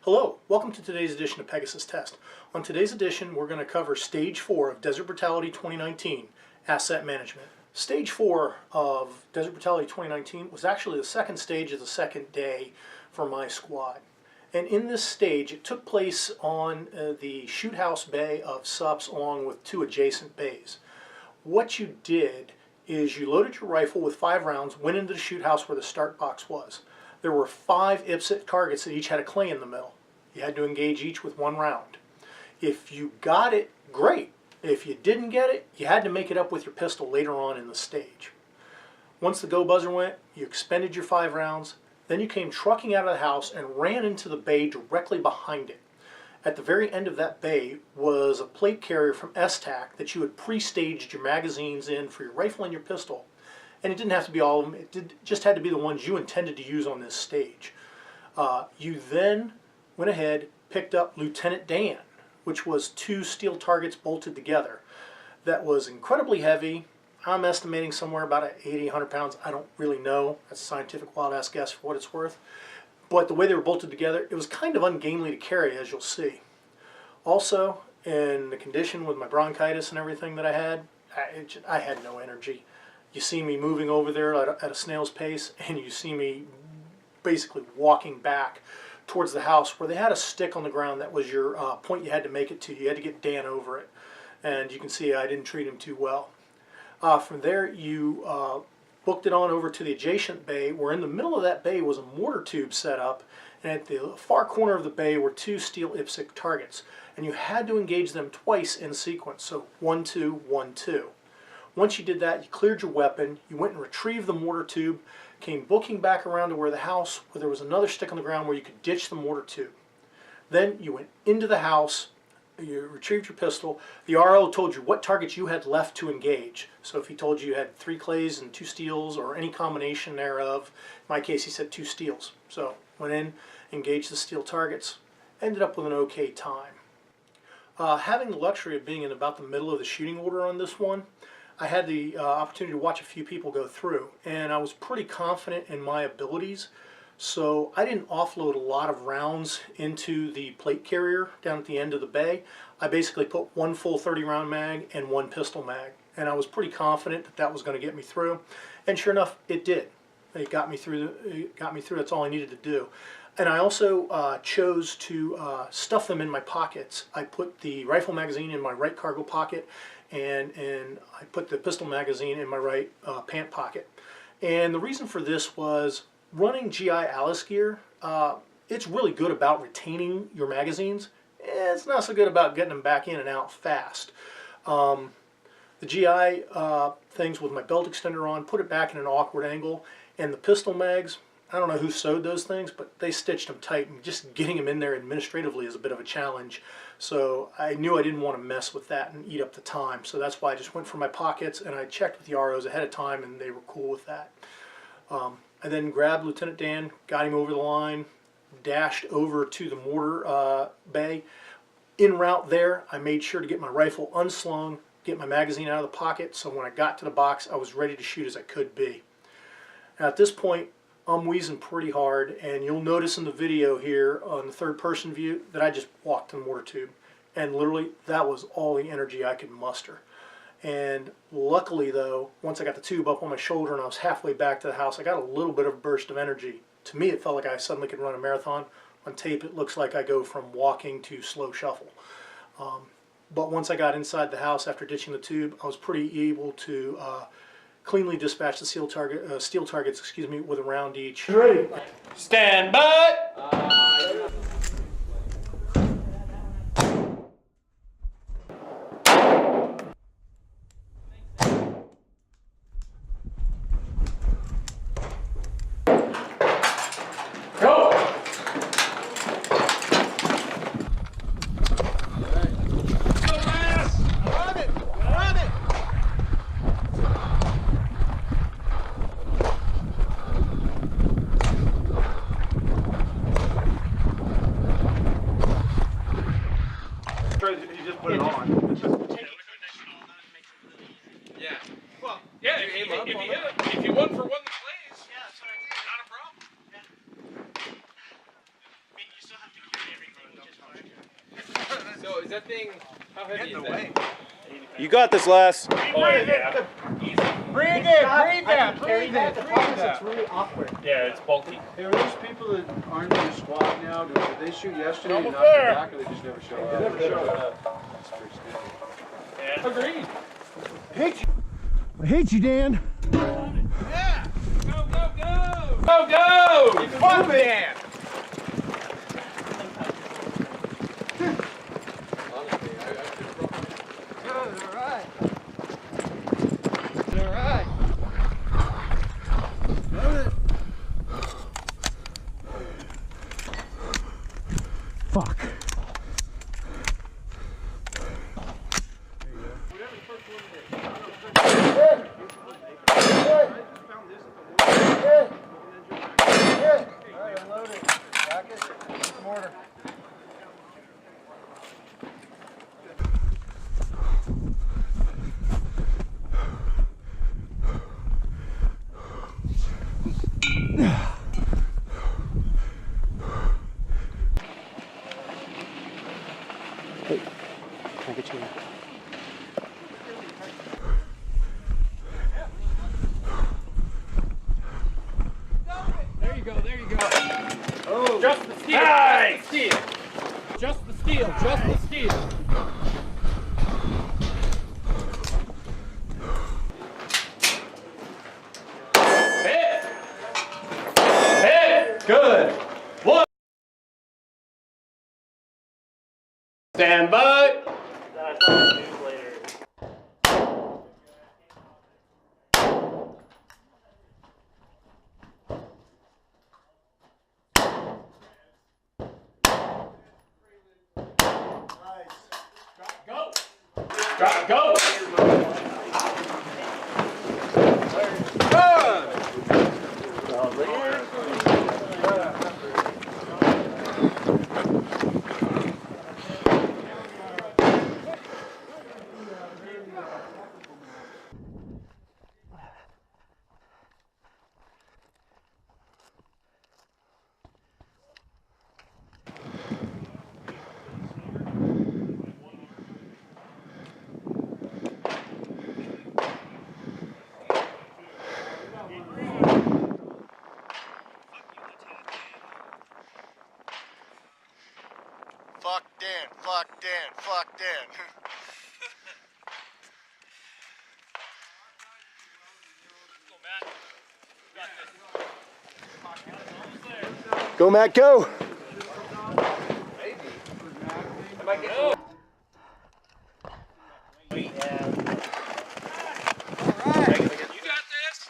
Hello, welcome to today's edition of Pegasus Test. On today's edition, we're going to cover Stage 4 of Desert Brutality 2019, Asset Management. Stage 4 of Desert Brutality 2019 was actually the second stage of the second day for my squad. And in this stage, it took place on the shoot house bay of SUPs along with two adjacent bays. What you did is you loaded your rifle with 5 rounds, went into the shoot house where the start box was. There were 5 IPSC targets that each had a clay in the middle. You had to engage each with 1 round. If you got it, great. If you didn't get it, you had to make it up with your pistol later on in the stage. Once the go buzzer went, you expended your 5 rounds, then you came trucking out of the house and ran into the bay directly behind it. At the very end of that bay was a plate carrier from STAC that you had pre-staged your magazines in for your rifle and your pistol. And it didn't have to be all of them, just had to be the ones you intended to use on this stage. You then went ahead, picked up Lieutenant Dan, which was 2 steel targets bolted together. That was incredibly heavy. I'm estimating somewhere about 80, 100 pounds. I don't really know. That's a scientific wild-ass guess for what it's worth. But the way they were bolted together, it was kind of ungainly to carry, as you'll see. Also, in the condition with my bronchitis and everything that I had no energy. You see me moving over there at a snail's pace, and you see me basically walking back towards the house where they had a stick on the ground that was your point you had to make it to. You had to get Dan over it. And you can see I didn't treat him too well. From there, you booked it on over to the adjacent bay, where in the middle of that bay was a mortar tube set up, and at the far corner of the bay were 2 steel IPSC targets. And you had to engage them twice in sequence, so 1, 2, 1, 2. Once you did that, you cleared your weapon, you went and retrieved the mortar tube, came booking back around to where there was another stick on the ground where you could ditch the mortar tube. Then you went into the house, you retrieved your pistol. The RO told you what targets you had left to engage. So if he told you had 3 clays and 2 steels or any combination thereof, in my case he said 2 steels. So went in, engaged the steel targets, ended up with an okay time. Having the luxury of being in about the middle of the shooting order on this one, I had the opportunity to watch a few people go through, and I was pretty confident in my abilities, so I didn't offload a lot of rounds into the plate carrier down at the end of the bay. I basically put 1 full 30-round mag and 1 pistol mag, and I was pretty confident that that was going to get me through, and sure enough, it did. It got me through. That's all I needed to do. And I also chose to stuff them in my pockets. I put the rifle magazine in my right cargo pocket, and I put the pistol magazine in my right pant pocket. And the reason for this was running GI Alice gear. It's really good about retaining your magazines. It's not so good about getting them back in and out fast. The GI things with my belt extender on, put it back in an awkward angle, and the pistol mags, I don't know who sewed those things, but they stitched them tight, and just getting them in there administratively is a bit of a challenge. So I knew I didn't want to mess with that and eat up the time. So that's why I just went for my pockets, and I checked with the ROs ahead of time, and they were cool with that. I then grabbed Lieutenant Dan, got him over the line, dashed over to the mortar bay. En route there, I made sure to get my rifle unslung, get my magazine out of the pocket, so when I got to the box, I was ready to shoot as I could be. Now at this point, I'm wheezing pretty hard, and you'll notice in the video here on the 3rd person view that I just walked to the mortar tube, and literally that was all the energy I could muster. And luckily though, once I got the tube up on my shoulder and I was halfway back to the house, I got a little bit of a burst of energy. To me it felt like I suddenly could run a marathon. On tape it looks like I go from walking to slow shuffle. But once I got inside the house after ditching the tube, I was pretty able to cleanly dispatch the steel targets, with a round each. Ready. Stand by. Go. So is that thing, how heavy is that? You got this, Les. Oh, yeah. Easy. Breathe in, breathe out, Carry breathe that. in, The breathe problem is out. it's really awkward. Yeah, it's bulky. Hey, are those people that aren't in the squad now, did they shoot yesterday and Almost not come there. back, or they just never show up? They never showed up. That's pretty stupid. Yeah. Agreed. I hate you, Dan. Yeah. Go, go, go. Go, go. Keep it moving. Honestly, I Good, all right. All right. Move it. Fuck. Hey, can I get you? There you go, there you go. Oh. Just the steel. Nice. Just the steel. Just the steel. Hit. Hit. Good. One. Stand by. Go. Drop, go. Fuck Dan, fuck Dan, fuck Dan. Go, Matt, go. You got this.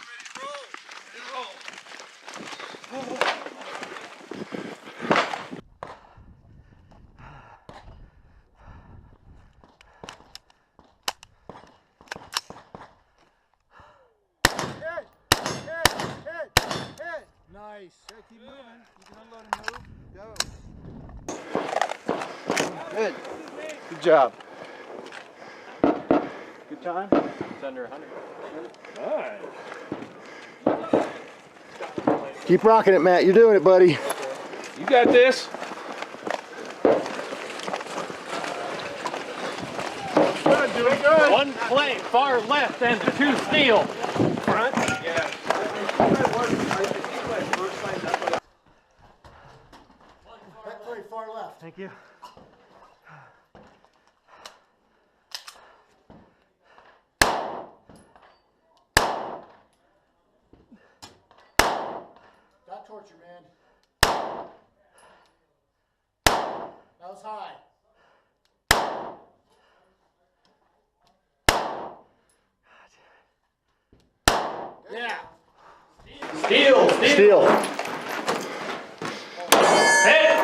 Ready to roll. Ready to roll. Nice. Yeah, keep moving. You can unload and move. Go. Good. Good job. Good time? It's under 100. Nice. Keep rocking it, Matt. You're doing it, buddy. You got this. Good, doing good. One plate far left and the two steel. Front. Yeah. Back far left. Thank you. Got torture, man. That was high. Yeah. Steel. Steel. Hit.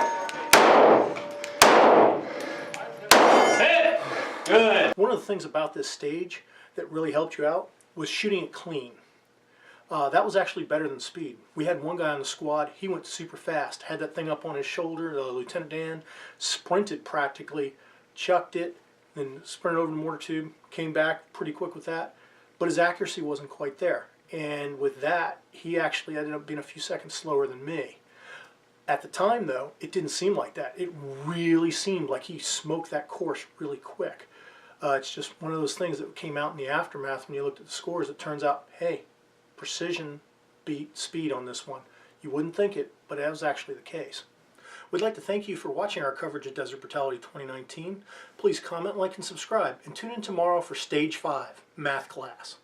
Hit. Good. One of the things about this stage that really helped you out was shooting it clean. That was actually better than speed. We had one guy on the squad, he went super fast, had that thing up on his shoulder, Lieutenant Dan, sprinted practically, chucked it, then sprinted over the mortar tube, came back pretty quick with that, but his accuracy wasn't quite there. And with that, he actually ended up being a few seconds slower than me. At the time, though, it didn't seem like that. It really seemed like he smoked that course really quick. It's just one of those things that came out in the aftermath when you looked at the scores. It turns out, hey, precision beat speed on this one. You wouldn't think it, but that was actually the case. We'd like to thank you for watching our coverage of Desert Brutality 2019. Please comment, like, and subscribe, and tune in tomorrow for Stage 5, Math Class.